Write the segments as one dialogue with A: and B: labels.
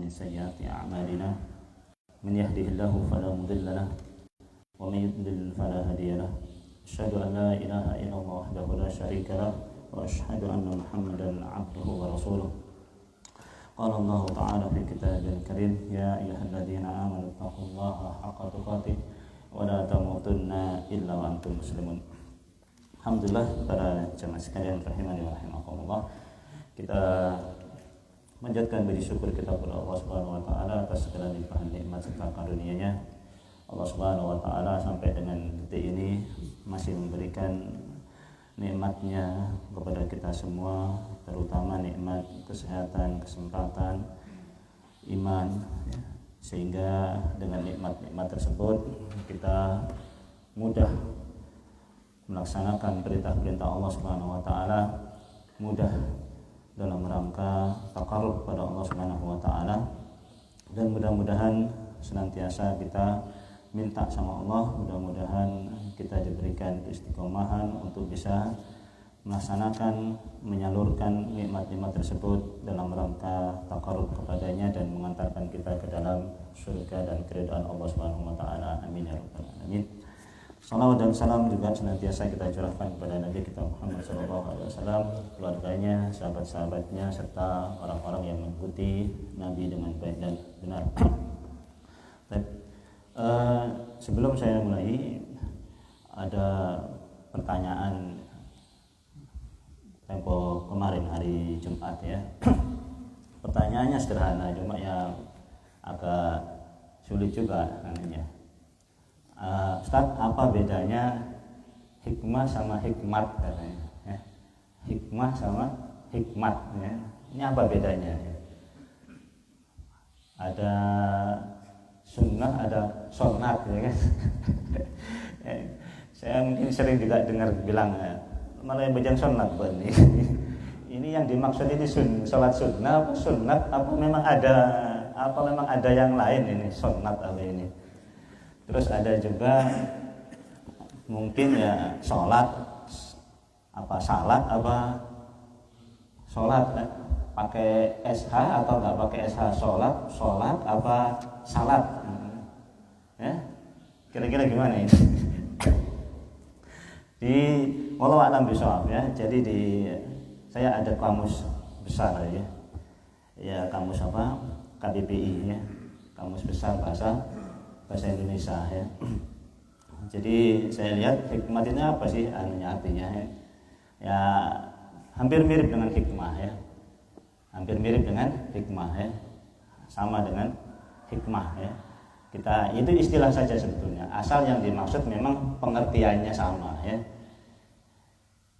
A: ومن سيئات أعمالنا من يهده الله فلا مضل له ومن يضلل فلا هادي له أشهد أن لا إله إلا الله وحده لا شريك له وأشهد أن محمدا عبده ورسوله قال الله تعالى في كتابه الكريم يا أيها الذين آمنوا اتقوا الله حق تقاته ولا تموتن إلا وأنتم مسلمون. Alhamdulillah para jemaah sekalian rahimani wa rahimakumullah, kita menjadikan puji syukur kita kepada Allah Subhanahu wa taala atas segala limpahan nikmat serta karunia-Nya. Allah Subhanahu wa taala sampai dengan detik ini masih memberikan nikmat-Nya kepada kita semua, terutama nikmat kesehatan, kesempatan, iman, ya. Sehingga dengan nikmat-nikmat tersebut kita mudah melaksanakan perintah-perintah Allah Subhanahu wa taala, mudah dalam rangka taqarrub kepada Allah Subhanahu wa taala, dan mudah-mudahan senantiasa kita minta sama Allah, mudah-mudahan kita diberikan istiqomahan untuk bisa melaksanakan, menyalurkan nikmat-nikmat tersebut dalam rangka taqarrub kepadanya dan mengantarkan kita ke dalam surga dan keridhaan Allah Subhanahu wa taala. Amin ya rabbal alamin. Salawat dan salam juga senantiasa kita curahkan kepada Nabi kita Muhammad SAW, keluarganya, sahabat-sahabatnya, serta orang-orang yang mengikuti Nabi dengan baik dan benar. Sebelum saya mulai, ada pertanyaan tempo kemarin hari Jumat ya. Pertanyaannya sederhana, cuma ya agak sulit juga namanya. Ustaz, apa bedanya hikmah sama hikmat katanya? Ya. Hikmah sama hikmat ya. Ini apa bedanya? Ya. Ada sunnah, ada sonat ya kan? Saya mungkin sering juga dengar bilang malah yang bejang sonat ini. Ini yang dimaksud ini salat sunnah apa sunnat, apa memang ada yang lain ini sonat apa ini? Terus ada juga mungkin ya sholat apa salat apa sholat pakai SH atau nggak pakai SH, sholat apa salat ya, kira-kira gimana ini? Di walau alam bisawab ya. Jadi saya ada kamus besar ya kamus apa KBBI ya, kamus besar bahasa Indonesia ya. Jadi saya lihat hikmat ini apa sih artinya ya, hampir mirip dengan hikmah ya, hampir mirip dengan hikmah ya, sama dengan hikmah ya. Kita itu istilah saja sebetulnya, asal yang dimaksud memang pengertiannya sama ya.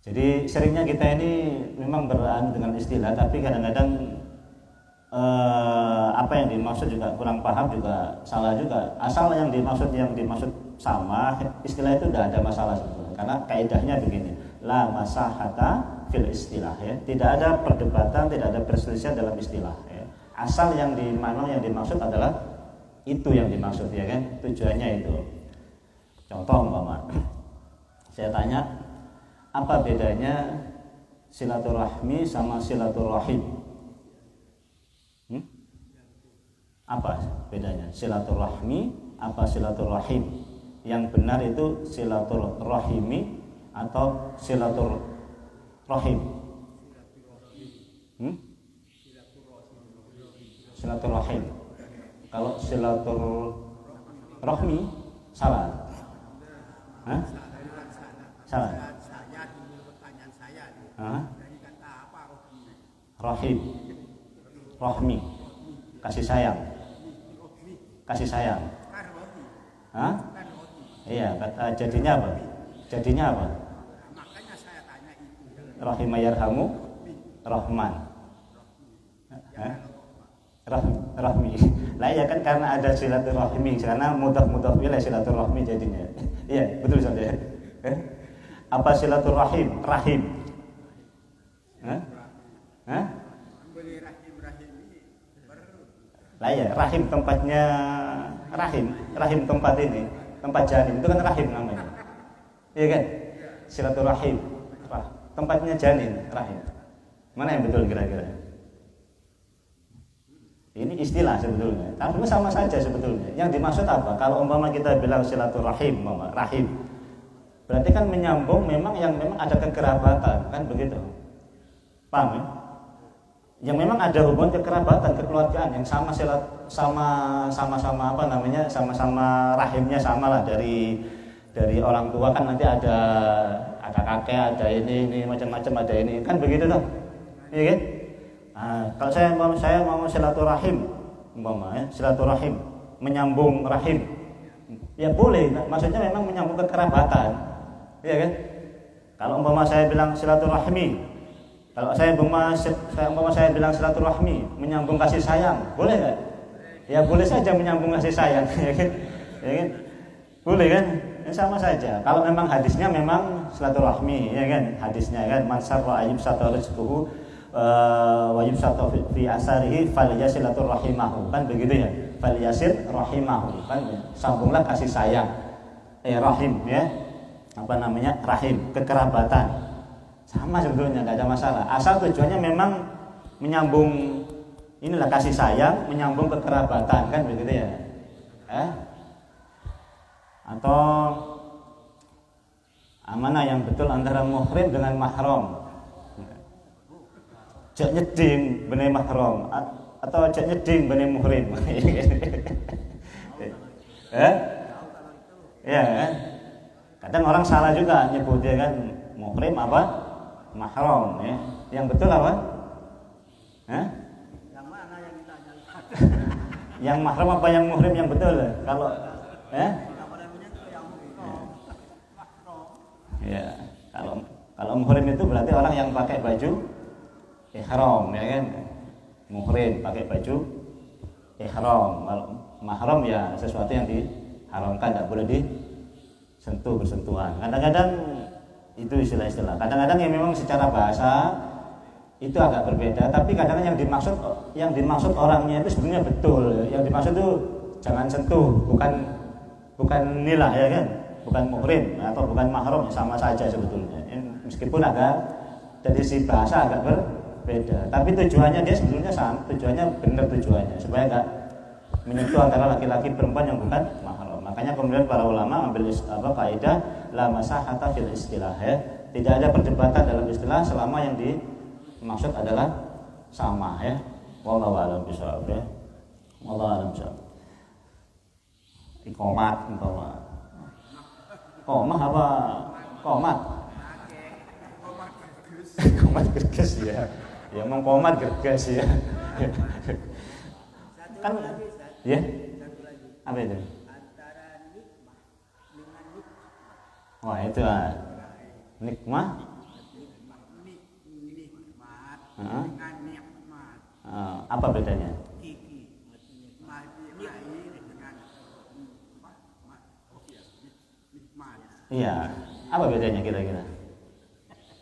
A: Jadi seringnya kita ini memang beranu dengan istilah, tapi kadang-kadang apa yang dimaksud juga kurang paham, juga salah juga. Asal yang dimaksud sama, istilah itu tidak ada masalah sebetulnya. Karena kaidahnya begini, la masahata fil istilah ya. Tidak ada perdebatan, tidak ada perselisihan dalam istilah ya. Asal yang dimaksud adalah itu yang dimaksud ya kan, tujuannya itu. Contoh umpama saya tanya, apa bedanya silaturahmi sama silaturahim? Apa bedanya silaturahmi apa silaturahim? Yang benar itu silaturahimi atau silaturahim? Silaturahim. Kalau silaturahmi salah. Hah? Salah. Rahim. Rahmi. Kasih sayang. Kasih sayang. Hah? Iya, jadinya apa? Makanya saya tanya itu. Rahimayarhamu Rahman. Rahmi. Lah ya kan karena ada silaturahmi, karena mudhaf ilaih silaturahmi jadinya. Iya, betul saja. Apa silaturahim? Rahim. Hah? Lah ya, rahim tempatnya rahim tempat ini, tempat janin itu kan rahim namanya. Iya kan? Silaturahim. Tempatnya janin, rahim. Mana yang betul kira-kira? Ini istilah sebetulnya, tapi sama saja sebetulnya. Yang dimaksud apa? Kalau umpama kita bilang silaturahim, rahim, berarti kan menyambung memang yang memang ada kekerabatan, kan begitu? Paham ya? Yang memang ada hubungan kekerabatan, kekeluargaan yang sama-sama apa namanya? Sama-sama rahimnya sama lah dari orang tua kan nanti ada kakek, ada ini macam-macam ada ini, kan begitu toh? Iya kan? Nah, kalau saya mau silaturahim, umpama ya, silaturahim, menyambung rahim, ya boleh. Maksudnya memang menyambung kekerabatan, ya kan? Kalau umpama saya bilang silaturahmi, kalau saya bilang silaturahmi, menyambung kasih sayang, boleh nggak? Ya boleh saja menyambung kasih sayang, ya kan? Ya kan? Boleh kan? Ya, sama saja. Kalau memang hadisnya memang silaturahmi, ya kan? Hadisnya kan, man sarra ayyub satarizquhu wajib satu fi asarihi falyasil rahimahu, kan begitu ya, falyasir rahimahu, kan sambunglah kasih sayang, rahim ya, apa namanya, rahim, kekerabatan, sama sebetulnya, tidak ada masalah, asal tujuannya memang menyambung, inilah kasih sayang, menyambung kekerabatan, kan begitu ya, atau mana yang betul antara muhrim dengan mahram. Jak nyeding benih mahram atau jak nyeding benih muhrim. Ya kan? Kadang orang salah juga nyebutnya kan muhrim apa? Mahram ya. Yang betul apa?
B: Yang mana yang kita nyalikan?
A: Yang mahram apa yang muhrim yang betul? Kalau
B: Yang namanya itu yang mahram.
A: Ya, kalau muhrim itu berarti orang yang pakai baju ihram, ya kan, muhrim pakai baju ihram. Mahram ya sesuatu yang diharamkan, tidak boleh disentuh, bersentuhan. Kadang-kadang itu istilah-istilah. Kadang-kadang yang memang secara bahasa itu agak berbeda, tapi kadang-kadang yang dimaksud orangnya itu sebenarnya betul. Yang dimaksud itu jangan sentuh, bukan nilah, ya kan, bukan muhrim atau bukan mahram, sama saja sebetulnya. Meskipun agak dari si bahasa agak berbeda, tapi tujuannya dia sebetulnya sama, tujuannya benar, tujuannya supaya enggak menyentuh antara laki-laki perempuan yang bukan mahram. Makanya kemudian para ulama ambil kaidah la masahata fil istilah, ya. Tidak ada perdebatan dalam istilah selama yang dimaksud adalah sama, ya. Wallahu a'lam bishawab, ya. Wallahu a'lam bishawab. Iqamat umpama. Qomah apa? Qomat. Qomat gerges ya. Ya emang qomat gerges ya. Kan ya. Apa itu?
B: Antara nikmah dengan nikmat.
A: Wah, itu nikmah.
B: Nikmat
A: Heeh.
B: dengan nikmat.
A: Apa bedanya?
B: Kiki nikmat dengan nikmat.
A: Iya, apa bedanya kira-kira?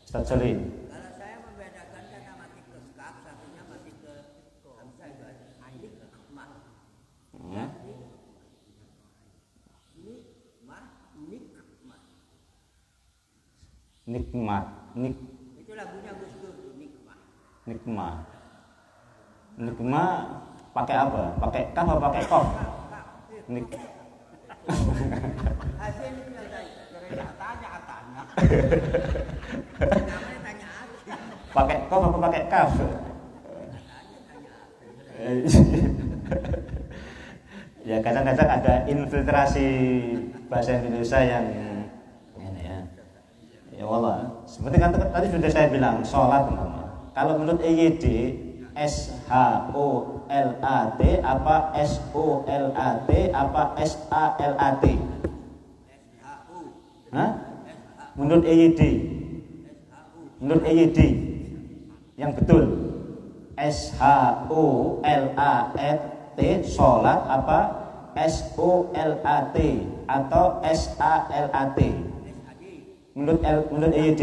A: Ustaz Solin.
B: Kalau saya membedakan karena mati ke skaf, satunya mati ke hamzah itu ada nikmat.
A: Nikmat.
B: Itu lagunya Gus Dur, nikmat.
A: Nikmat pakai apa? Pakai kaf atau pakai kof?
B: Hasilnya saya tanya. Namanya tanya aku.
A: Pakai kof atau pakai kaf? Ya kadang-kadang ada infiltrasi bahasa Indonesia yang ini ya. Ya wallah. Seperti kan tadi sudah saya bilang sholat umpama. Kalau menurut EYD SHOLAT apa SOLAT apa SALAT? Hah? Menurut EYD. Menurut EYD yang betul SHOLAT sholat apa SOLAT atau SALAT? Menurut EYD.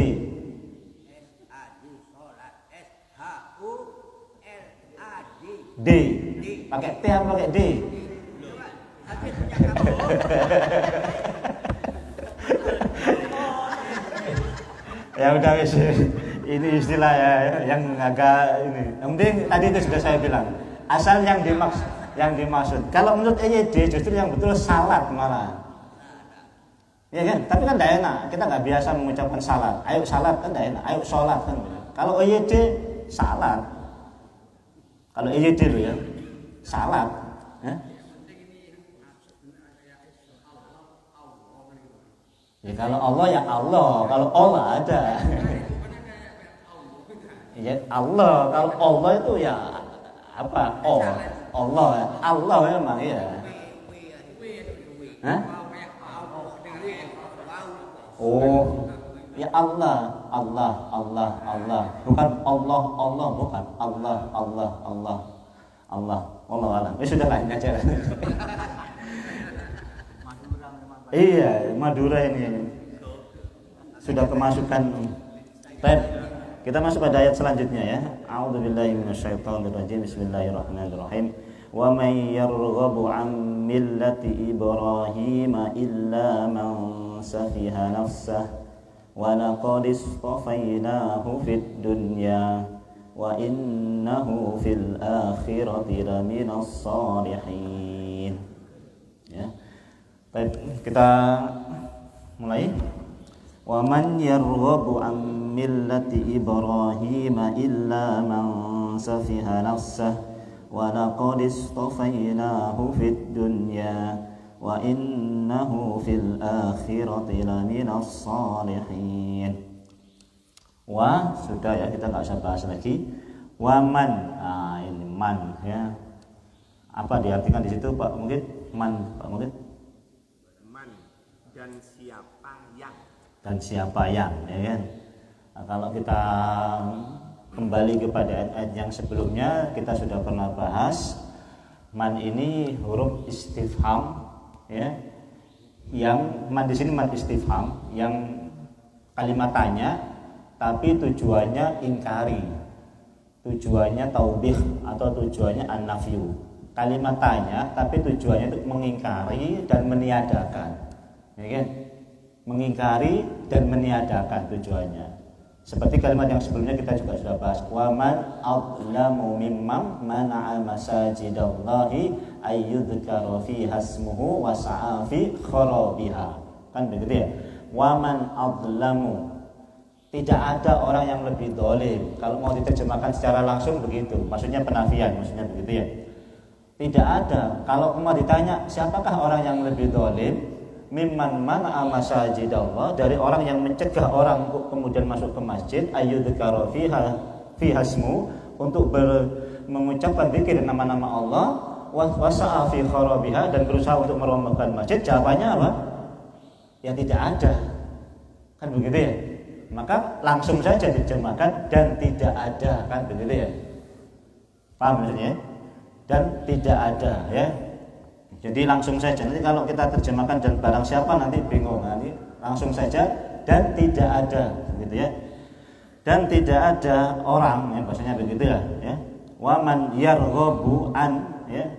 A: D. Pakai T atau pakai D? Ya udah wis. Ini istilah ya yang agak ini. Yang penting tadi itu sudah saya bilang. Asal yang dimaksud. Kalau menurut EYD justru yang betul salat malah. Ya kan? Tapi kan tidak enak. Kita nggak biasa mengucapkan salat. Ayo salat kan tidak enak. Ayo sholat kan. Kalau EYD salat. Kalau EYD itu ya salat. Ya? Ya kalau Allah ya Allah. Kalau Allah ada. Ya Allah. Kalau Allah itu ya apa? Oh Allah memang ya. Hah? Oh ya Allah bukan Allah bukan Allah alam. Sudah lain aja. Iya Madura ini sudah kemasukan. Baik, kita masuk pada ayat selanjutnya ya. A'udzubillahi minasyaitonirrajim. Bismillahirrahmanirrahim. Wa may yarghabu 'an millati Ibrahim illa man safiha nafsah wa laqad istafainahu fid dunya wa innahu fil akhirati laminas salihin. Ya. Baik, kita mulai. Wa man yarghabu 'an millati Ibrahim illa man safiha nafsah wa laqad istafainahu fid dunya wa innahu fil akhirati laminas salihin. Wa sudah ya, kita nggak usah bahas lagi. Wa man, ini man ya. Apa diartikan di situ Pak Mungkin? Man, Pak Mungkin?
B: Man dan
A: siapa yang ya kan. Nah, kalau kita kembali kepada ayat yang sebelumnya, kita sudah pernah bahas man ini huruf istifham ya. Yang man di sini man istifham yang kalimat tanya tapi tujuannya ingkari. Tujuannya taubih atau tujuannya an-nafyu. Kalimat tanya tapi tujuannya itu mengingkari dan meniadakan. Ya kan? Mengingkari dan meniadakan tujuannya. Seperti kalimat yang sebelumnya kita juga sudah bahas. Wa man adlamu mimman mana'a masajidallahi ayyudhkara fiha ismuhu wa sa'a fi kharabiha. Kan begitu ya? Wa man adlamu. Tidak ada orang yang lebih zalim. Kalau mau diterjemahkan secara langsung begitu. Maksudnya penafian, maksudnya begitu ya. Tidak ada. Kalau mau ditanya siapakah orang yang lebih zalim? Mimman mana'a masajidallah, dari orang yang mencegah orang kemudian masuk ke masjid, ayyudhkara fiha ismu, untuk mengucapkan zikir nama-nama Allah, wa sa'a fi kharabiha, dan berusaha untuk merobohkan masjid. Jawabannya apa? Ya tidak ada. Kan begitu ya? Maka langsung saja diterjemahkan dan tidak ada, kan begitu ya? Paham maksudnya? Dan tidak ada ya. Jadi langsung saja. Nanti kalau kita terjemahkan dan barang siapa nanti bingung. Nanti langsung saja dan tidak ada, gitu ya. Dan tidak ada orang, ya bahasanya begitu ya. Wa man yarghabu an, ya.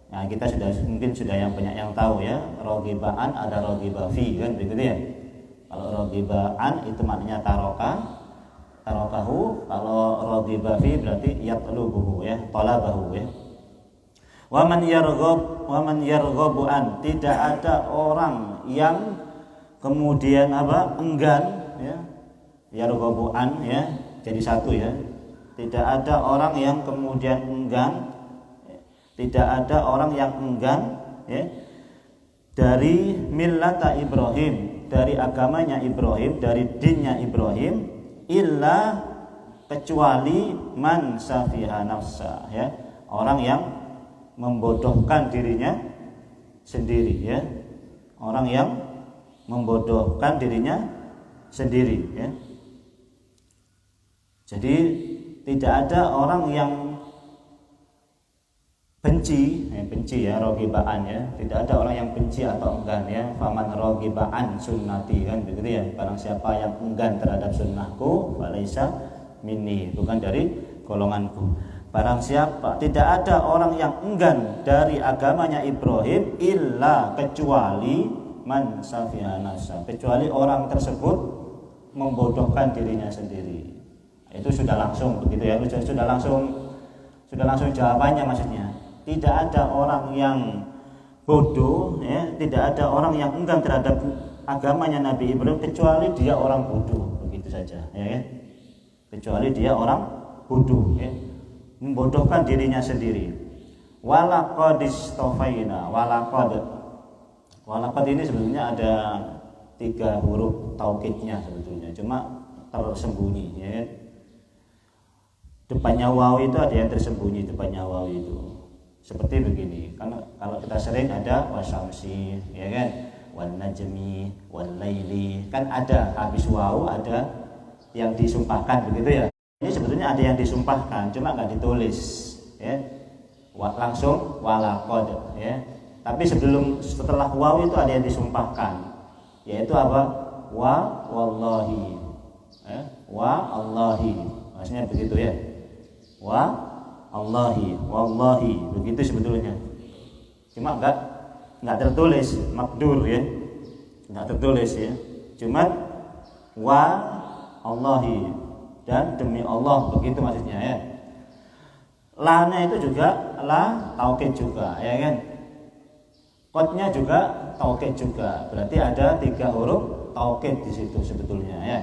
A: Nah, kita mungkin sudah yang banyak yang tahu ya. Roghibaan ada roghiba fi, kan begitu ya. Kalau roghibaan itu maknanya tarokahu. Kalau roghiba fi berarti yatlubuhu ya, talabahu ya. Wa man yarghabu an, tidak ada orang yang kemudian enggan ya. Yarghabu an ya, jadi satu ya. Tidak ada orang yang kemudian enggan, tidak ada orang yang enggan ya, dari millata Ibrahim, dari agamanya Ibrahim, dari dinnya Ibrahim, illa kecuali man safiha nafsa ya, orang yang membodohkan dirinya sendiri ya, orang yang membodohkan dirinya sendiri ya. Jadi tidak ada orang yang benci ya, roghibaan ya, tidak ada orang yang benci atau enggan ya. Faman roghibaan sunnati, kan begitu ya. Barang siapa yang enggan terhadap sunnahku, falaisa minni, bukan dari golonganku. Barang siapa, tidak ada orang yang enggan dari agamanya Ibrahim illa kecuali man safiha nafsa, kecuali orang tersebut membodohkan dirinya sendiri. Itu sudah langsung begitu ya, sudah langsung Sudah langsung jawabannya maksudnya. Tidak ada orang yang bodoh, ya, tidak ada orang yang enggan terhadap agamanya Nabi Ibrahim kecuali dia orang bodoh, begitu saja, ya kan? Kecuali dia orang bodoh, ya, membodohkan dirinya sendiri. Walaqad istofaina, walaqad ini sebetulnya ada 3 huruf taukidnya sebetulnya, cuma tersembunyi, ya kan? Depannya waw itu ada yang tersembunyi, depannya waw itu seperti begini. Kalau kita sering ada wasyamsi, ya kan, wan najmi wal laili, kan ada habis waw ada yang disumpahkan begitu ya. Ini sebetulnya ada yang disumpahkan, cuma nggak ditulis, ya. Langsung walaqad, ya. Tapi setelah waw itu ada yang disumpahkan, yaitu apa? Wa wallahi, ya. Wa Allahi, maksudnya begitu ya. Wa Allahi, wallahi, begitu sebetulnya. Cuma enggak tertulis makdur, ya. Enggak tertulis, ya. Cuma wa Allahi, dan demi Allah, begitu maksudnya, ya. La-nya itu juga la taukid juga, ya kan. Qadnya juga taukid juga. Berarti ada 3 huruf taukid di situ sebetulnya, ya.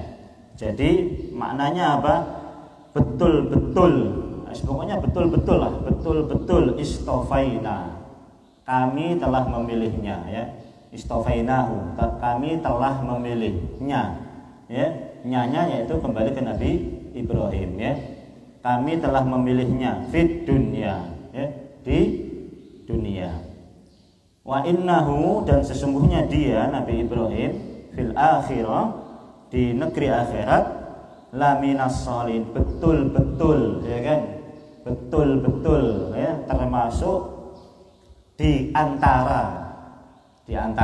A: Jadi maknanya apa? Betul-betul, pokoknya betul-betul lah, betul-betul istofaina, kami telah memilihnya, ya. Istofainahu, kami telah memilihnya, ya. Nyanya yaitu kembali ke Nabi Ibrahim, ya. Kami telah memilihnya fit dunia, ya, di dunia. Wa innahu, dan sesungguhnya dia Nabi Ibrahim fil akhirah, di negeri akhirat, laminas sholihin, betul-betul, ya kan, betul-betul, ya, termasuk di antara, ya,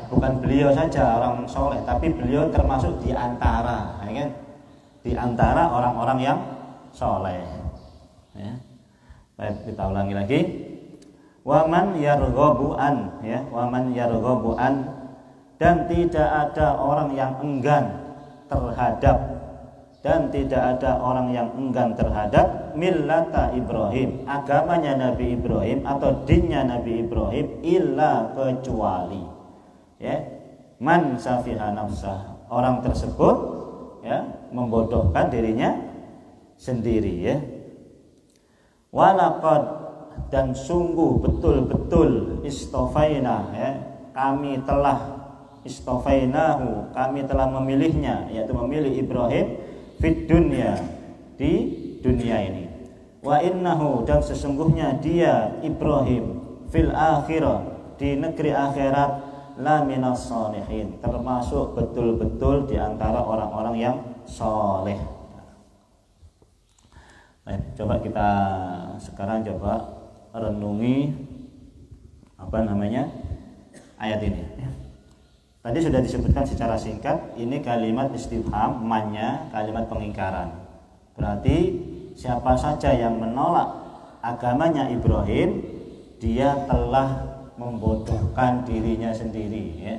A: bukan beliau saja orang soleh, tapi beliau termasuk di antara, ya kan, di antara orang-orang yang soleh, ya. Baik, kita ulangi lagi. Waman yarghabu an, ya, waman yarghabu an, dan tidak ada orang yang enggan terhadap, dan tidak ada orang yang enggan terhadap millata Ibrahim, agamanya Nabi Ibrahim atau dinnya Nabi Ibrahim, illa, kecuali, ya, man safiha nafsah, orang tersebut, ya, membodohkan dirinya sendiri, ya. Walaqad, dan sungguh betul-betul istofaina, ya, kami telah istofainahu, kami telah memilihnya, yaitu memilih Ibrahim fit dunya, di dunia ini. Wa innahu, dan sesungguhnya dia Ibrahim fil akhirah, di negeri akhirat, la minas sholihin, termasuk betul-betul di antara orang-orang yang soleh. Baik, coba kita sekarang renungi ayat ini. Tadi sudah disebutkan secara singkat, ini kalimat istifham, man-nya kalimat pengingkaran. Berarti siapa saja yang menolak agamanya Ibrahim, dia telah membodohkan dirinya sendiri, ya.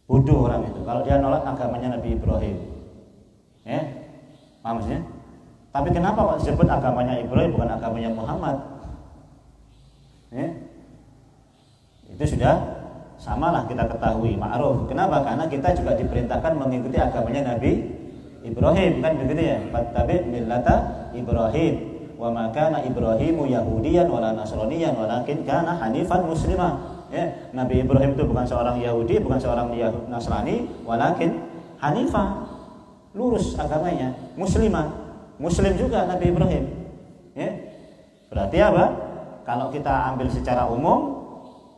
A: Bodoh orang itu kalau dia nolak agamanya Nabi Ibrahim, ya. Paham maksudnya? Tapi kenapa kok disebut agamanya Ibrahim bukan agamanya Muhammad? Ya. Itu sudah samalah kita ketahui, ma'ruf. Kenapa? Karena kita juga diperintahkan mengikuti agamanya Nabi Ibrahim, kan begitu ya? Fattabi' millata Ibrahim wa ma kana Ibrahimu yahudiyan wala nasraniyan walakin kana hanifan muslimah. Ya, Nabi Ibrahim itu bukan seorang Yahudi, bukan seorang Nasrani, walakin hanifah, lurus agamanya, muslimah. Muslim juga Nabi Ibrahim, ya. Berarti apa? Kalau kita ambil secara umum,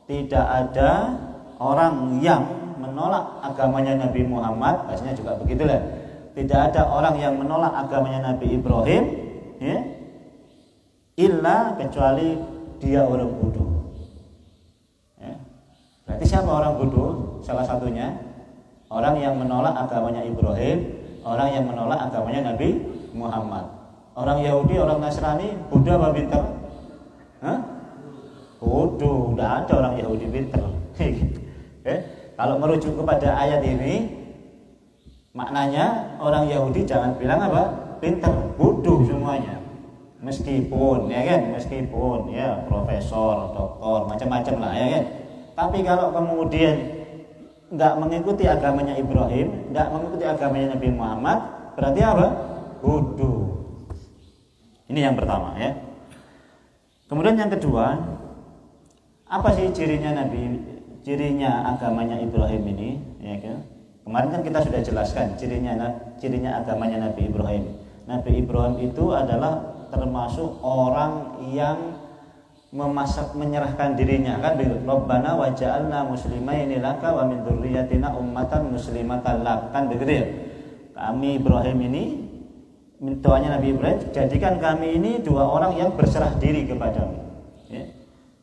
A: tidak ada orang yang menolak agamanya Nabi Muhammad, maksudnya juga begitulah. Tidak ada orang yang menolak agamanya Nabi Ibrahim, ya, illa, kecuali dia orang bodoh, ya. Berarti siapa orang bodoh? Salah satunya orang yang menolak agamanya Ibrahim, orang yang menolak agamanya Nabi Muhammad. Orang Yahudi, orang Nasrani, bodoh apa pintar? Bodoh, tidak ada orang Yahudi pintar. Kalau merujuk kepada ayat ini, maknanya orang Yahudi jangan bilang apa? Pintar, bodoh semuanya. Meskipun ya profesor, doktor, macam-macam lah ya kan. Tapi kalau kemudian nggak mengikuti agamanya Ibrahim, nggak mengikuti agamanya Nabi Muhammad, berarti apa? Bodoh. Ini yang pertama ya. Kemudian yang kedua, apa sih cirinya agamanya Ibrahim ini? Ya kan? Kemarin kan kita sudah jelaskan cirinya agamanya Nabi Ibrahim. Nabi Ibrahim itu adalah termasuk orang yang menyerahkan dirinya, kan begitu. Rabbana waj'alna muslimaini laka wa min dzurriyyatina ummatan muslimatan lak, kan begitu ya. Kami Ibrahim ini, doanya Nabi Ibrahim, jadikan kami ini dua orang yang berserah diri kepadamu ya.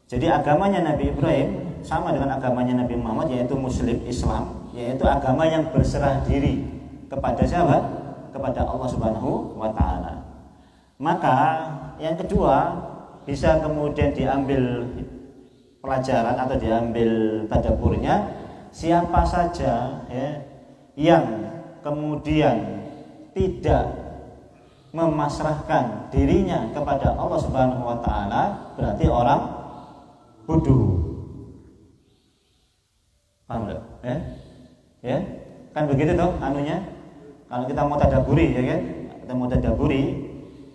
A: Jadi agamanya Nabi Ibrahim sama dengan agamanya Nabi Muhammad, yaitu Muslim Islam, yaitu agama yang berserah diri kepada siapa? Kepada Allah Subhanahu wa taala. Maka yang kedua, bisa kemudian diambil pelajaran atau diambil tadabburnya, siapa saja ya, yang kemudian tidak memasrahkan dirinya kepada Allah Subhanahu wa taala berarti orang bodoh. Paham enggak? Ya? Kan begitu toh anunya. Kalau kita mau tadabburi ya kan? Kita mau tadabburi,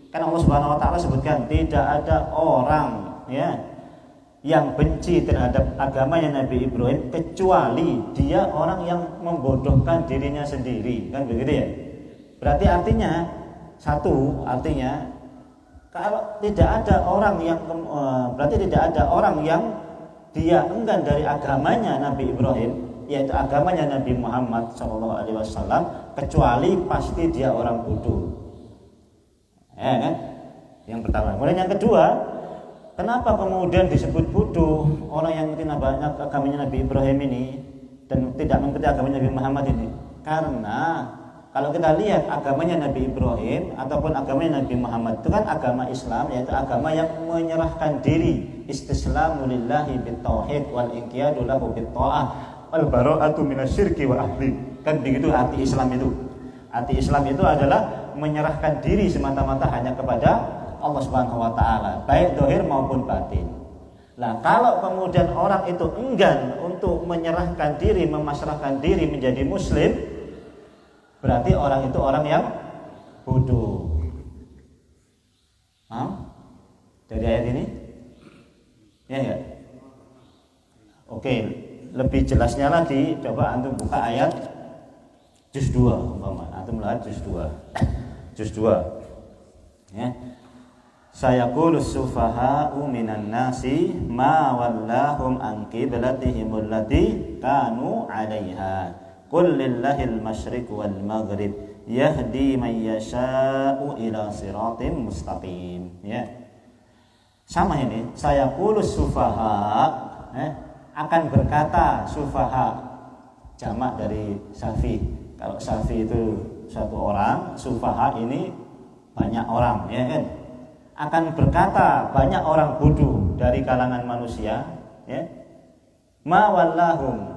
A: kan Allah Subhanahu wa taala sebutkan tidak ada orang ya yang benci terhadap agamanya Nabi Ibrahim kecuali dia orang yang membodohkan dirinya sendiri, kan begitu ya. Berarti artinya kalau tidak ada orang yang berarti tidak ada orang yang dia enggan dari agamanya Nabi Ibrahim, yaitu agamanya Nabi Muhammad SAW, kecuali pasti dia orang bodoh. Ya kan? Yang pertama. Kemudian yang kedua, kenapa kemudian disebut bodoh orang yang mengerti agamanya Nabi Ibrahim ini dan tidak mengerti agamanya Nabi Muhammad ini? Karena kalau kita lihat agamanya Nabi Ibrahim ataupun agamanya Nabi Muhammad itu kan agama Islam, yaitu agama yang menyerahkan diri, istislamu lillahi bitauhid wal inqiyadu lahu bitta'ah wal bara'atu minasyirki wa ahli. Kan begitu arti Islam itu. Arti Islam itu adalah menyerahkan diri semata-mata hanya kepada Allah Subhanahu wa taala, baik zahir maupun batin. Nah, kalau kemudian orang itu enggan untuk menyerahkan diri, memasrahkan diri menjadi muslim, berarti orang itu orang yang bodoh. Dari ayat ini? Ya enggak? Oke, lebih jelasnya lagi coba antum buka ayat juz 2 umpama. Antum lihat juz 2. Juz 2. Ya. Sayaqulus sufaha'u minan nasi ma wallahum an qiblatihim allati kanu 'alaiha. Qul lillahil masyriq wal maghrib yahdi man yasha'u ila siratim mustaqim. Ya. Sama ini, sayaqulus sufaha, akan berkata sufaha, jamak dari safi. Kalau safi itu satu orang, sufaha ini banyak orang, ya kan? Akan berkata banyak orang bodoh dari kalangan manusia, ya. Ma wallahum,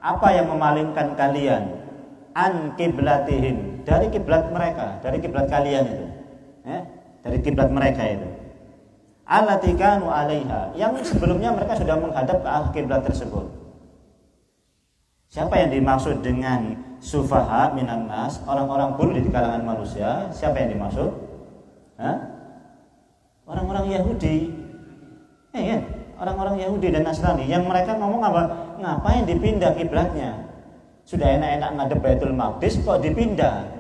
A: apa yang memalingkan kalian an qiblatihim, dari kiblat mereka, dari kiblat kalian itu, ya, dari kiblat mereka itu. Allati kanu 'alaiha, yang sebelumnya mereka sudah menghadap ke kiblat tersebut. Siapa yang dimaksud dengan sufaha minan nas, orang-orang bodoh di kalangan manusia? Siapa yang dimaksud? Orang-orang Yahudi. Ya, orang-orang Yahudi dan Nasrani yang mereka ngomong apa? Ngapain dipindah kiblatnya? Sudah enak-enak ngadep Baitul Maqdis kok dipindah?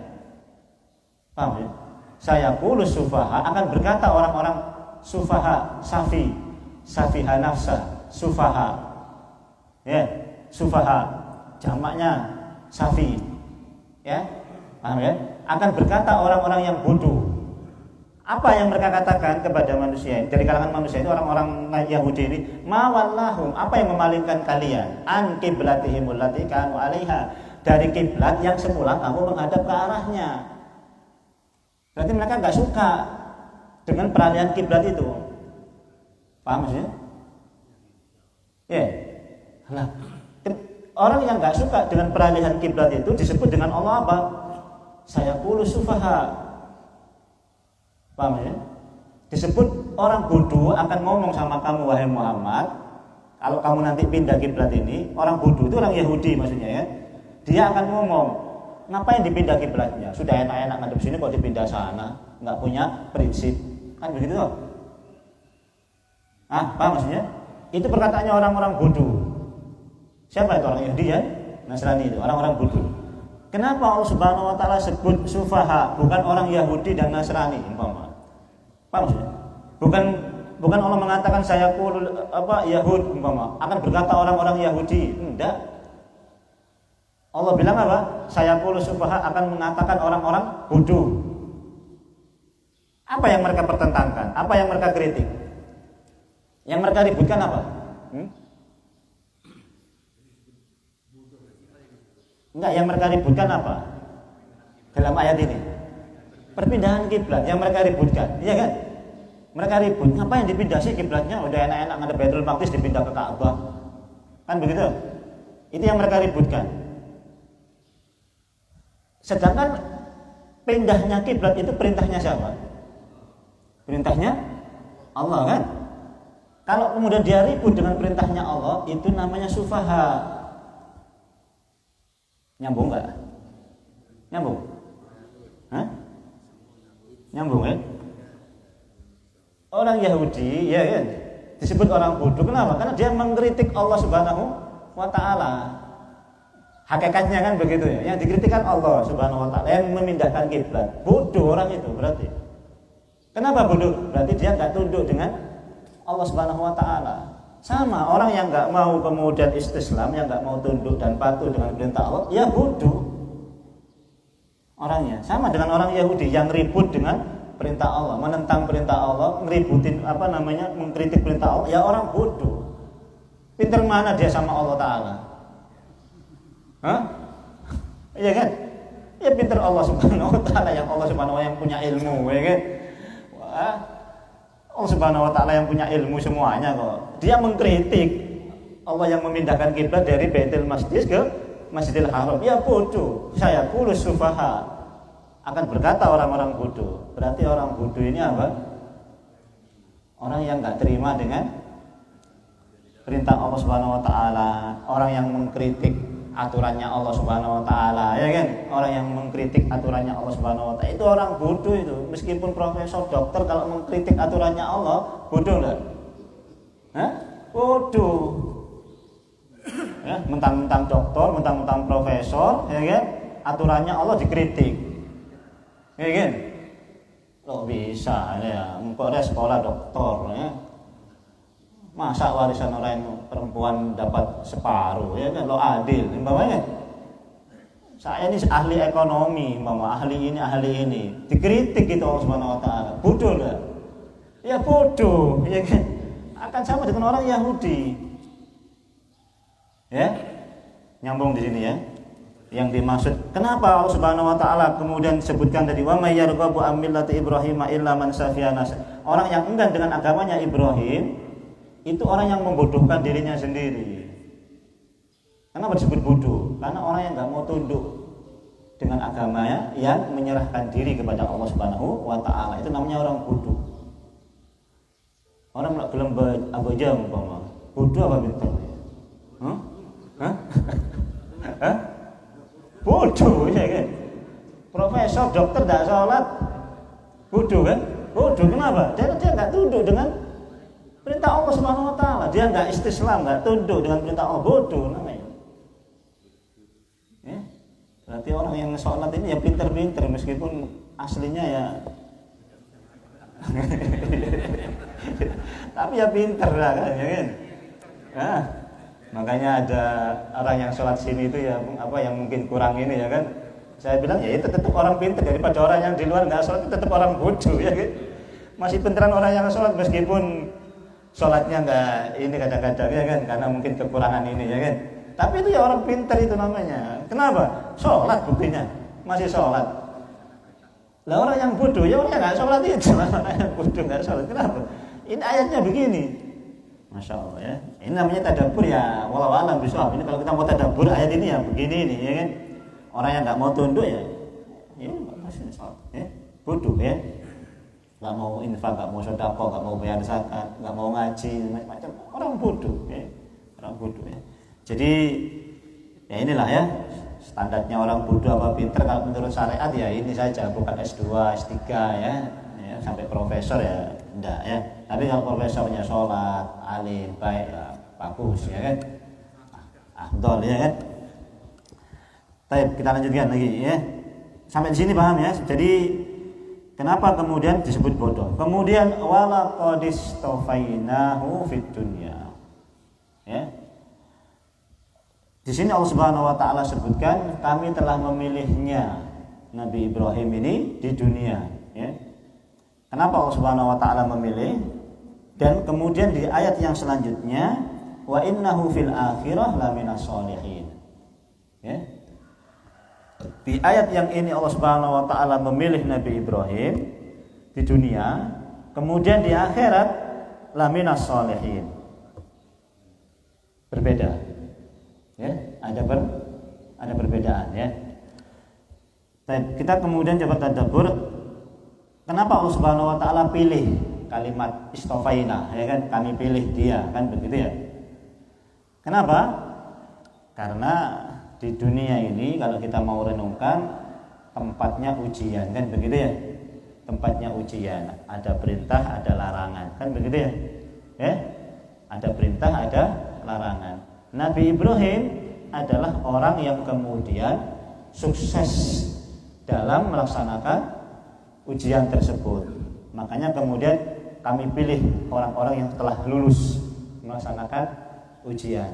A: Paham ya? Sayaqulu sufaha, akan berkata orang-orang sufaha, safiha nafsa, sufaha. Ya, sufaha jamaknya safi. Ya. Paham ya? Akan berkata orang-orang yang bodoh. Apa yang mereka katakan kepada manusia? Dari kalangan manusia itu orang-orang Yahudi ini, ma wallahum, apa yang memalingkan kalian an qiblatihim allati kanu 'alaiha, dari kiblat yang semula kamu menghadap ke arahnya. Berarti mereka enggak suka dengan peralihan kiblat itu. Paham maksudnya? Ya. Nah, orang yang enggak suka dengan peralihan kiblat itu disebut dengan Allah apa? Sayaqulu sufaha. Paham ya? Disebut orang bodoh akan ngomong sama kamu, wahai Muhammad, kalau kamu nanti pindah kiblat ini, orang bodoh itu orang Yahudi maksudnya ya. Dia akan ngomong, ngapain dipindah kiblatnya? Sudah enak-enak ngadep sini kok dipindah sana, nggak punya prinsip. Kan begitu loh. Apa maksudnya? Itu perkataannya orang-orang bodoh. Siapa itu orang Yahudi ya? Nasrani itu, orang-orang bodoh. Kenapa Allah Subhanahu wa taala sebut sufaha, bukan orang Yahudi dan Nasrani umpama? Apa maksudnya? Bukan Allah mengatakan saya Yahud umpama, akan berkata orang-orang Yahudi. Enggak. Allah bilang apa? Saya sufaha akan mengatakan orang-orang bodoh. Apa yang mereka pertentangkan? Apa yang mereka kritik? Yang mereka ributkan apa? Enggak, yang mereka ributkan apa? Dalam ayat ini perpindahan kiblat yang mereka ributkan, iya kan? Mereka ribut, ngapain dipindah sih kiblatnya? Udah enak-enak ngadep Baitul Maqdis dipindah ke Ka'bah. Kan begitu? Itu yang mereka ributkan. Sedangkan pindahnya kiblat itu perintahnya siapa? Perintahnya Allah kan? Kalau kemudian dia ribut dengan perintahnya Allah, itu namanya sufaha. Nyambung nggak? Nyambung? Hah? Nyambung ya? Orang Yahudi, ya kan, disebut orang bodoh. Kenapa? Karena dia mengkritik Allah Subhanahu wa taala. Hakikatnya kan begitu ya. Yang dikritikkan Allah Subhanahu wa taala yang memindahkan kiblat. Bodoh orang itu berarti. Kenapa bodoh? Berarti dia enggak tunduk dengan Allah Subhanahu wa taala. Sama orang yang enggak mau kemudian istislam, yang enggak mau tunduk dan patuh dengan perintah Allah, ya bodoh. Orangnya sama dengan orang Yahudi yang ribut dengan perintah Allah, menentang perintah Allah, ngeributin mengkritik perintah Allah, ya orang bodoh. Pinter mana dia sama Allah Ta'ala? Hah? Iya kan? Ya pinter Allah Subhanahu wa Ta'ala, yang Allah Subhanahu wa Ta'ala yang punya ilmu, ya kan? Wah, Allah Subhanahu wa Ta'ala yang punya ilmu semuanya kok. Dia mengkritik Allah yang memindahkan kiblat dari Baitul Maqdis ke Masjidil Haram. Ya bodoh. Saya kulus sufaha. Akan berkata orang-orang bodoh. Berarti orang bodoh ini apa? Orang yang enggak terima dengan perintah Allah Subhanahu wa taala, orang yang mengkritik aturannya Allah Subhanahu wa taala, ya kan? Orang yang mengkritik aturannya Allah Subhanahu wa taala itu orang bodoh itu. Meskipun profesor, dokter, kalau mengkritik aturannya Allah, bodoh enggak? Hah? Bodoh. Ya, mentang-mentang dokter, mentang-mentang profesor, ya kan? Aturannya Allah dikritik. Ya kan? Kok bisa ya? Engkau ada sekolah doktor ya. Masa warisan orang perempuan dapat separuh ya kan? Lo adil, umpamanya. Saya ini ahli ekonomi, umpama ahli ini. Dikritik gitu Allah Subhanahu wa taala. Bodoh enggak? Ya bodoh, ya kan? Akan sama dengan orang Yahudi. Ya? Nyambung di sini ya. Yang dimaksud, kenapa Allah Subhanahu wa taala kemudian disebutkan tadi wa may yarghabu an millati Ibrahim illa man safiya nafsa. Orang yang enggan dengan agamanya Ibrahim itu orang yang membodohkan dirinya sendiri. Kenapa disebut bodoh? Karena orang yang enggak mau tunduk dengan agamanya, yang menyerahkan diri kepada Allah Subhanahu wa taala, itu namanya orang bodoh. Orang enggak gelem abaja umpama. Bodoh apa pintar? Hah? Hah? Bodoh ya kan? Profesor, dokter tidak sholat, bodoh kan? Bodoh kenapa? Dia nggak tunduk dengan perintah Allah Subhanahu wa taala. Dia nggak istislam, nggak tunduk dengan perintah Allah, bodoh namanya. Ya? Berarti orang yang sholat ini ya pinter-pinter meskipun aslinya ya tapi ya pinter lah kan, ya kan? Nah, makanya ada orang yang sholat sini itu ya yang mungkin kurang ini ya kan. Saya bilang ya itu tetap orang pintar daripada orang yang di luar nggak sholat, itu tetap orang bodoh ya kan. Masih pinteran orang yang sholat meskipun sholatnya nggak ini kadang-kadang ya kan, karena mungkin kekurangan ini ya kan. Tapi itu ya orang pintar itu namanya. Kenapa? Sholat buktinya masih sholat. Lah orang yang bodoh ya orang yang nggak sholat itu, orang yang bodoh nggak sholat. Kenapa? Ini ayatnya begini. Masya Allah ya. Ini namanya tadabbur ya. Wallahu a'lam bishawab. Ini kalau kita mau tadabbur ayat ini ya begini nih ya kan. Orang yang nggak mau tunduk ya masih sholat ya. Bodoh ya. nggak mau infak, nggak mau sedekah, nggak mau bayar zakat, nggak mau ngaji, macam-macam. Orang bodoh, ya. Orang bodoh ya. Jadi ya inilah ya standarnya orang bodoh apa pinter kalau menurut syariat ya ini saja, bukan S2, S3 ya sampai profesor ya enggak ya. Tapi kalau profesornya sholat, alim, baik ya bagus ya kan. Afdol ya kan. Baik, kita lanjutkan lagi ya. Sampai di sini paham ya. Jadi kenapa kemudian disebut bodoh? Kemudian walaqad istafainahu fid dunya. Ya. Di sini Allah Subhanahu wa taala sebutkan kami telah memilihnya Nabi Ibrahim ini di dunia, ya. Kenapa Allah Subhanahu wa taala memilih? Dan kemudian di ayat yang selanjutnya wa innahu fil akhirah laminas sholihin. Ya. Di ayat yang ini Allah Subhanahu wa taala memilih Nabi Ibrahim di dunia, kemudian di akhirat laminas sholihin. Berbeda. Ya, ada perbedaan ya. Baik, kita kemudian coba tadabbur kenapa Allah Subhanahu wa taala pilih kalimat istofaina, ya kan? Kami pilih dia, kan begitu ya. Kenapa? Karena di dunia ini kalau kita mau renungkan tempatnya ujian, kan begitu ya. Tempatnya ujian, ada perintah, ada larangan, kan begitu ya. Ya? Ada perintah, ada larangan. Nabi Ibrahim adalah orang yang kemudian sukses dalam melaksanakan ujian tersebut. Makanya kemudian kami pilih orang-orang yang telah lulus melaksanakan ujian.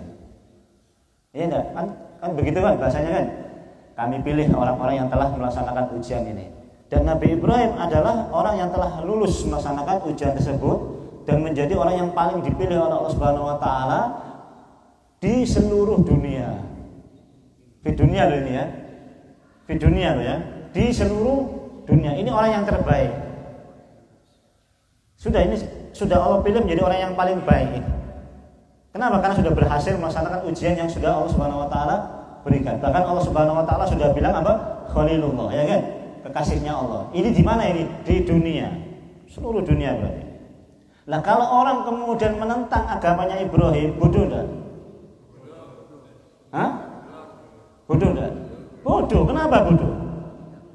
A: Iya enggak? Kan begitu kan bahasanya kan? Kami pilih orang-orang yang telah melaksanakan ujian ini. Dan Nabi Ibrahim adalah orang yang telah lulus melaksanakan ujian tersebut dan menjadi orang yang paling dipilih oleh Allah Subhanahu wa taala di seluruh dunia. Di dunia loh ini ya. Di dunia loh ya. Di seluruh dunia. Ini orang yang terbaik. Sudah Allah pilih menjadi orang yang paling baik. Kenapa? Karena sudah berhasil melaksanakan ujian yang sudah Allah Subhanahu wa taala berikan. Bahkan Allah Subhanahu wa taala sudah bilang apa? Khalilullah, ya kan? Kekasihnya Allah. Ini di mana ini? Di dunia. Seluruh dunia berarti. Nah, kalau orang kemudian menentang agamanya Ibrahim, bodoh enggak? Hah? Bodoh enggak? Bodoh. Kenapa bodoh?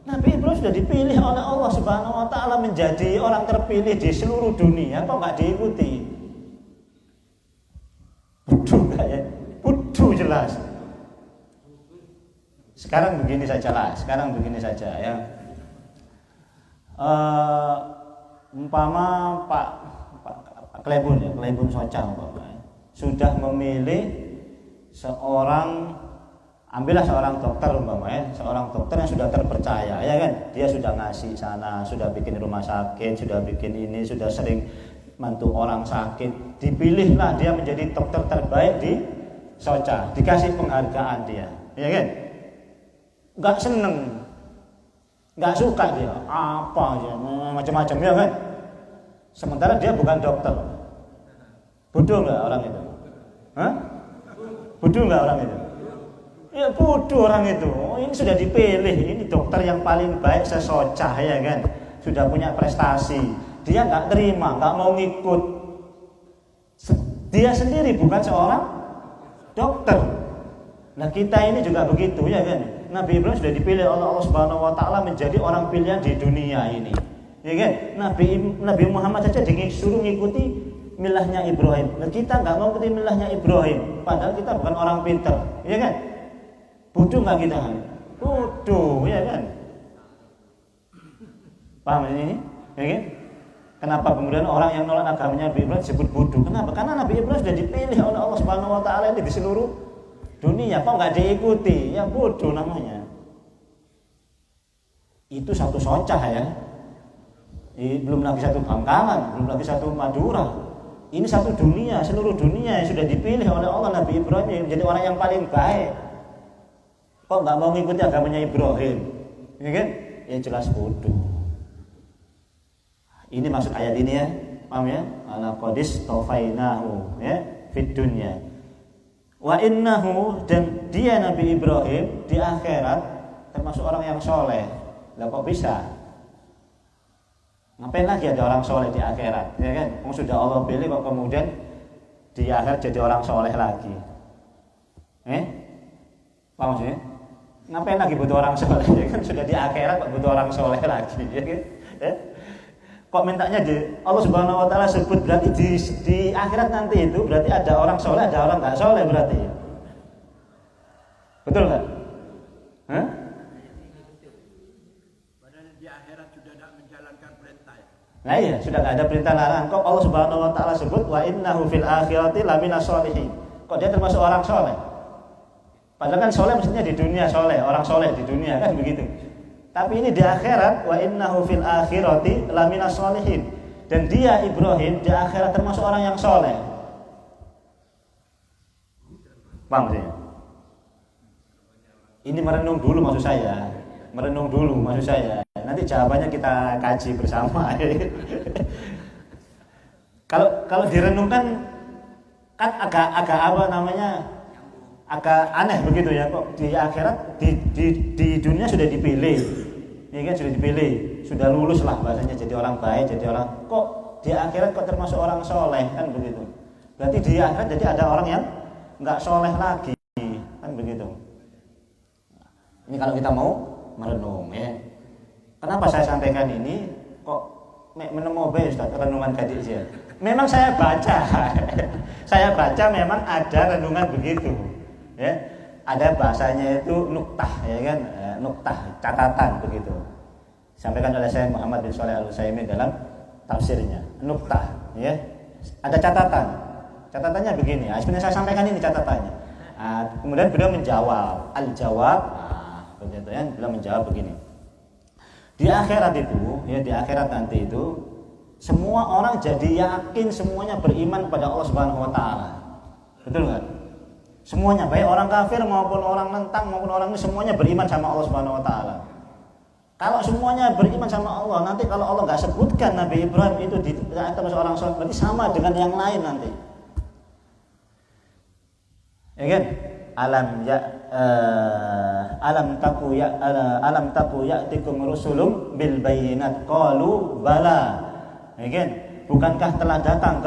A: Nabi Ibrahim sudah dipilih oleh Allah Subhanahu wa taala menjadi orang terpilih di seluruh dunia, kok enggak diikuti? Bodoh enggak ya? Bodoh jelas. Sekarang begini saja ya. Umpama Pak Klebun ya, Klebun Socang sudah memilih ambillah seorang dokter umpama ya, seorang dokter yang sudah terpercaya ya kan, dia sudah ngasih sana, sudah bikin rumah sakit, sudah bikin ini, sudah sering bantu orang sakit, dipilihlah dia menjadi dokter terbaik di Soca, dikasih penghargaan dia, ya kan? Nggak seneng, nggak suka dia, apa aja macam-macam ya kan? Sementara dia bukan dokter, bodoh nggak orang itu? Hah? Bodoh nggak orang itu? Ya bodoh orang itu. Oh, ini sudah dipilih, ini dokter yang paling baik se-Soca ya kan? Sudah punya prestasi. Dia nggak terima, nggak mau ngikut. Dia sendiri bukan seorang dokter. Nah kita ini juga begitu ya kan? Nabi Ibrahim sudah dipilih oleh Allah Subhanahu wa taala menjadi orang pilihan di dunia ini. Ya kan? Nabi Muhammad saja disuruh ngikuti milahnya Ibrahim. Nah kita nggak mau ikuti milahnya Ibrahim, padahal kita bukan orang pintar, ya kan? Bodoh nggak kita kan? Bodoh, ya kan? Paham ini? Ya kan? Kenapa kemudian orang yang nolak agamanya Nabi Ibrahim disebut bodoh? Kenapa? Karena Nabi Ibrahim sudah dipilih oleh Allah Subhanahu wa taala ini di seluruh dunia, kok nggak diikuti? Ya bodoh namanya. Itu satu Soca ya. Belum lagi satu Bangkalan, belum lagi satu Madura. Ini satu dunia, seluruh dunia yang sudah dipilih oleh Allah Nabi Ibrahim yang menjadi orang yang paling baik. Kok nggak mau mengikuti agamanya Ibrahim? Ya kan? Ya jelas bodoh. Ini maksud ayat ini ya, paham ya? Ala qadis tofainahu ya fid dunya. Wa innahu, dan dia Nabi Ibrahim di akhirat termasuk orang yang soleh. Lah kok bisa? Ngapain lagi ada orang soleh di akhirat, ya kan? Sudah Allah pilih kok kemudian di akhirat jadi orang soleh lagi. Paham maksudnya? Ngapain lagi butuh orang soleh? Ya kan sudah di akhirat kok butuh orang soleh lagi, ya kan? Kok mintanya Allah Subhanahu Wa Taala sebut berarti di akhirat nanti itu berarti ada orang soleh, ada orang nggak soleh berarti. Betul nggak?
B: Padahal di akhirat sudah tidak menjalankan perintah ya.
A: Nah iya, sudah nggak ada perintah larangan. Kok Allah Subhanahu Wa Taala sebut wa innahu fil akhirati laminas sholihin. Kok dia termasuk orang soleh? Padahal kan soleh mestinya di dunia soleh, orang soleh di dunia kan begitu. Tapi ini di akhirat wa innahu fil akhirati laminas sholihin. Dan dia Ibrahim di akhirat termasuk orang yang soleh. Paham maksudnya? Ini merenung dulu maksud saya. Merenung dulu maksud saya. Nanti jawabannya kita kaji bersama. Kalau direnungkan kan agak apa namanya? Agak aneh begitu ya, kok di akhirat di dunia sudah dipilih. Ya kan sudah dipilih, sudah lulus lah bahasanya jadi orang baik, jadi orang kok di akhirat kok termasuk orang soleh kan begitu. Berarti di akhirat jadi ada orang yang nggak soleh lagi kan begitu. Ini kalau kita mau merenung ya. Kenapa saya sampaikan ini? Kok menemu Ustaz renungan kadik sih? Memang saya baca, saya baca memang ada renungan begitu, ya. Ada bahasanya itu nuktah, ya kan? Nuktah, catatan begitu. Disampaikan oleh Syekh Muhammad bin Shalih Al-Utsaimin dalam tafsirnya. Nuktah, ya. Ada catatan. Catatannya begini. Sebenarnya saya sampaikan ini catatannya. Kemudian beliau menjawab, al-jawab. Begitu ya, beliau menjawab begini. Di akhirat itu, ya di akhirat nanti itu semua orang jadi yakin semuanya beriman pada Allah Subhanahu Wa Taala. Betul nggak? Semuanya, baik orang kafir maupun orang nentang maupun orang ini semuanya beriman sama Allah Subhanahu Wa Taala. Kalau semuanya beriman sama Allah, nanti kalau Allah nggak sebutkan Nabi Ibrahim itu termasuk orang soleh, berarti sama dengan yang lain nanti. Ya kan? Alam taku ya'tikum rusulum bil bayyinat qalu bala. Ya kan? Bukankah telah datang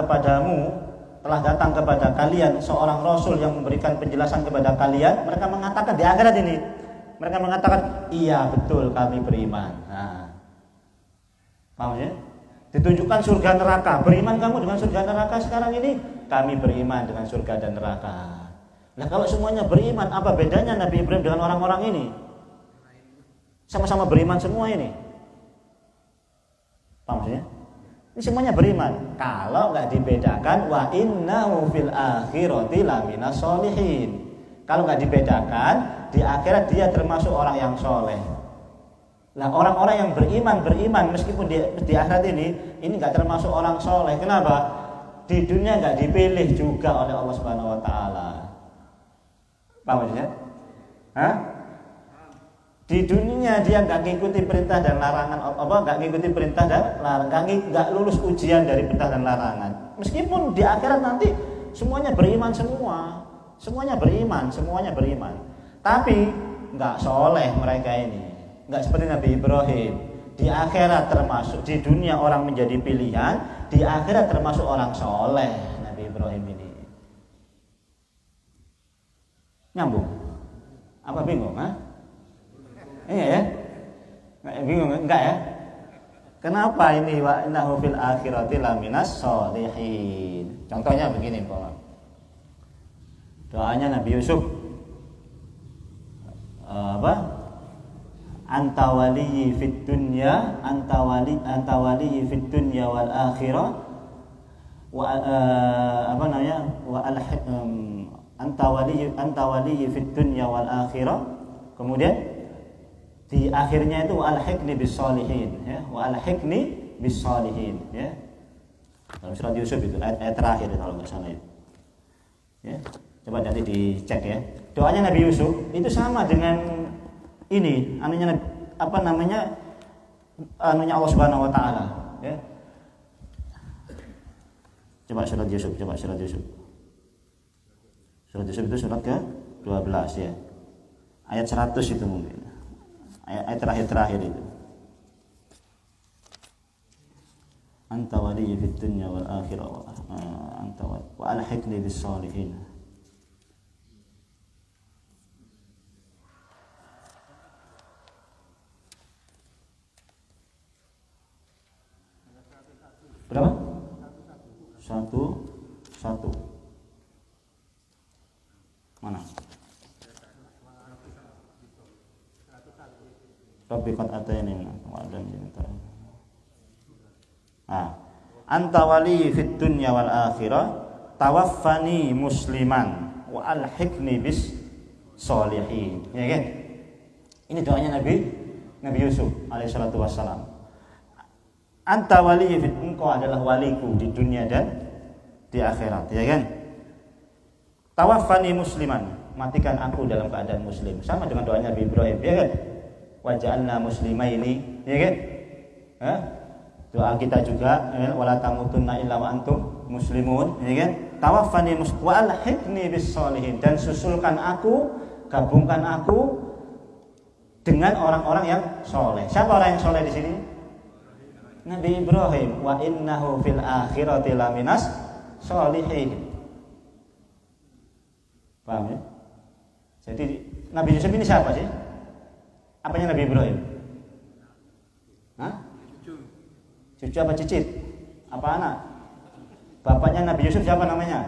A: kepada kalian seorang rasul yang memberikan penjelasan kepada kalian? Mereka mengatakan di akhirat ini, mereka mengatakan iya betul kami beriman. Paham ya? Ditunjukkan surga neraka. Beriman kamu dengan surga neraka sekarang ini? Kami beriman dengan surga dan neraka. Nah kalau semuanya beriman, apa bedanya Nabi Ibrahim dengan orang-orang ini? Sama-sama beriman semua ini. Paham maksudnya? Ini semuanya beriman. Kalau nggak dibedakan, wa innahu fil akhirati laminas sholihin. Kalau nggak dibedakan, di akhirat dia termasuk orang yang soleh. Nah orang-orang yang beriman meskipun di akhirat ini nggak termasuk orang soleh. Kenapa? Di dunia nggak dipilih juga oleh Allah Subhanahu Wa Taala. Paham maksudnya? Di dunia dia nggak ngikuti perintah dan larangan, nggak ngikuti perintah dan larangan, nggak lulus ujian dari perintah dan larangan. Meskipun di akhirat nanti semuanya beriman semuanya beriman. Tapi nggak soleh mereka ini, nggak seperti Nabi Ibrahim. Di akhirat termasuk, di dunia orang menjadi pilihan, di akhirat termasuk orang soleh Nabi Ibrahim ini. Nyambung? Apa bingung? Iya ya? Bingung enggak ya? Kenapa ini wa innahu fil akhirati laminas sholihin? Contohnya begini, Pak. Doanya Nabi Yusuf. Anta waliyyi fid dunya, anta waliyyi fid dunya wal akhirah. Anta waliyyi fid dunya wal akhirah. Kemudian di akhirnya itu alhiqni bis sholihin, ya, wa alhiqni bis sholihin, ya. Dalam surat Yusuf itu ayat terakhir kalau enggak salah itu. Ya. Coba nanti dicek ya. Doanya Nabi Yusuf itu sama dengan ini, anunya Allah Subhanahu Wa Taala, ya. Coba surat Yusuf. Surat Yusuf itu surat ke-12 ya. Ayat 100 itu mungkin. Ayat terakhir itu. anta waliyyi fid dunya wal akhirah wa alhiqni bis shalihin. Berapa? Satu. Mana? Rabbi qad atayni wa'adan jinta. Anta wali fid dunya wal akhirah tawaffani musliman wa alhiqni bis sholihin. Ya kan? Ini doanya Nabi Yusuf alaihi salatu wassalam. Anta wali fid, engkau adalah waliku di dunia dan di akhirat, ya kan? Tawaffani musliman, matikan aku dalam keadaan muslim. Sama dengan doanya Nabi Ibrahim, ya kan? Waj'alna muslimaini, ya kan? Doa kita juga, wala tamutunna illa wa antum muslimun, ya kan? Tawaffani wa alhiqni bis sholihin, dan susulkan aku, gabungkan aku dengan orang-orang yang soleh. Siapa orang yang soleh di sini? Nabi Ibrahim. Wa innahu fil akhirati laminas sholihin. Paham ya? Jadi Nabi Yusuf ini siapa sih? Apanya Nabi Ibrahim? Cucu apa cicit? Apa anak? Bapaknya Nabi Yusuf siapa namanya?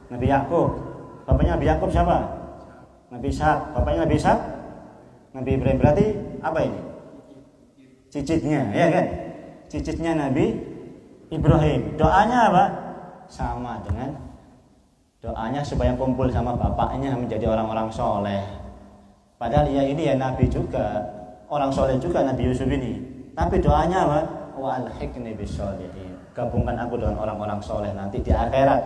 A: Nabi Yakub. Bapaknya Nabi Yakub siapa? Nabi Ishak. Bapaknya Nabi Ishak? Nabi Ibrahim. Berarti apa ini? Cicitnya, ya kan? Cicitnya Nabi Ibrahim. Doanya apa? Sama dengan doanya supaya kumpul sama bapaknya menjadi orang-orang soleh. Padahal ya ini ya Nabi juga, orang soleh juga Nabi Yusuf ini. Tapi doanya apa? Wa alhiqni bis sholihin. Gabungkan aku dengan orang-orang soleh nanti di akhirat.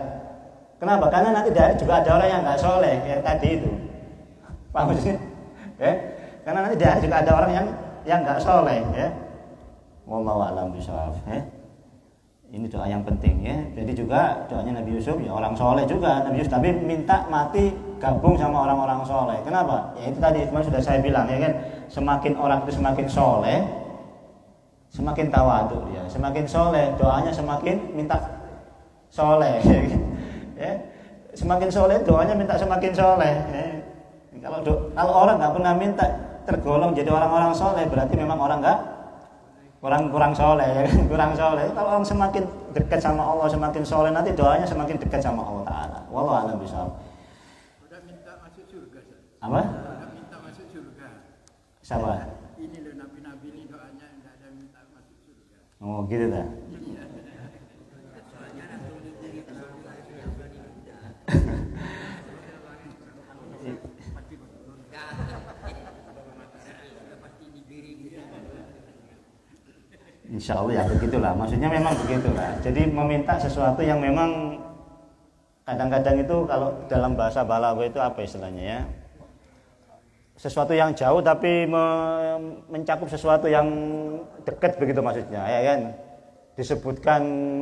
A: Kenapa? Karena nanti juga ada orang yang nggak soleh kayak tadi itu. Paham sih? Karena nanti juga ada orang yang nggak soleh, ya. Wallahu a'lam bishawab. Ini doa yang penting, ya. Jadi juga doanya Nabi Yusuf ya orang soleh juga Nabi Yusuf, tapi minta mati gabung sama orang-orang soleh. Kenapa? Ya itu tadi kemarin sudah saya bilang, ya kan. Semakin orang itu semakin soleh, semakin tawadhu dia, semakin soleh, doanya semakin minta soleh. Ya. Semakin soleh doanya minta semakin soleh. Ya. Kalau orang nggak pernah minta tergolong jadi orang-orang soleh, berarti memang orang kurang soleh, ya. Kurang soleh. Kalau orang semakin dekat sama Allah, semakin soleh, nanti doanya semakin dekat sama Allah Taala. Wallahu a'lam bishawab.
C: Udah minta masuk surga.
A: Apa?
C: Udah minta masuk surga.
A: Siapa?
C: Ini loh nabi-nabi ini doanya enggak ada minta masuk surga.
A: Oh gitu dah. Insya Allah ya begitulah. Maksudnya memang begitulah. Jadi meminta sesuatu yang memang kadang-kadang itu kalau dalam bahasa Balaghah itu apa istilahnya ya? Sesuatu yang jauh tapi mencakup sesuatu yang dekat begitu maksudnya, ya kan? Disebutkan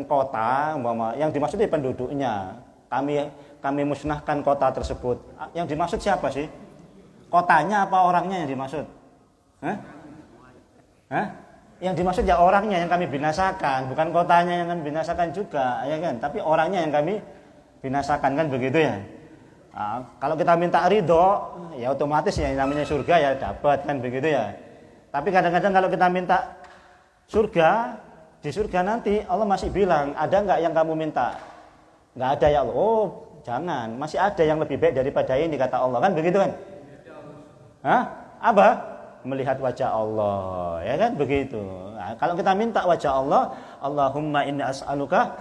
A: kota, umpama yang dimaksud itu penduduknya. Kami musnahkan kota tersebut. Yang dimaksud siapa sih? Kotanya apa orangnya yang dimaksud? Yang dimaksud ya orangnya yang kami binasakan, bukan kotanya yang kami binasakan juga, ya kan? Tapi orangnya yang kami binasakan, kan begitu ya. Nah, kalau kita minta ridho, ya otomatis yang namanya surga ya dapat, kan begitu ya. Tapi kadang-kadang kalau kita minta surga, di surga nanti Allah masih bilang, ada nggak yang kamu minta? Nggak ada ya Allah. Oh jangan, masih ada yang lebih baik daripada ini kata Allah, kan begitu kan? Apa? Melihat wajah Allah, ya kan begitu. Nah, kalau kita minta wajah Allah, Allahumma inni as'aluka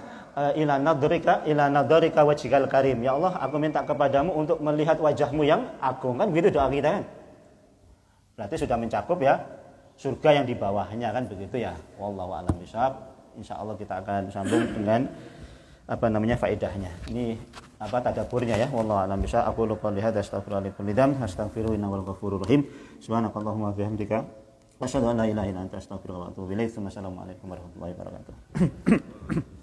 A: ila nadharika wajhikal karim. Ya Allah, aku minta kepadamu untuk melihat wajahmu yang agung, kan begitu doa kita kan. Berarti sudah mencakup ya surga yang di bawahnya, kan begitu ya. Wallahu a'lam bishawab. Insyaallah kita akan sambung dengan faedahnya. Ini tadabburnya ya. Wallahu a'lam bishawab. Aku lupa lihat astaghfirullahaladzim. Astaghfiru innahu ghafurur rahim. Subhanakallahumma wa bihamdika asyhadu an la ilaha illa anta astaghfiruka wa atubu ilaik. Wassalamualaikum warahmatullahi wabarakatuh.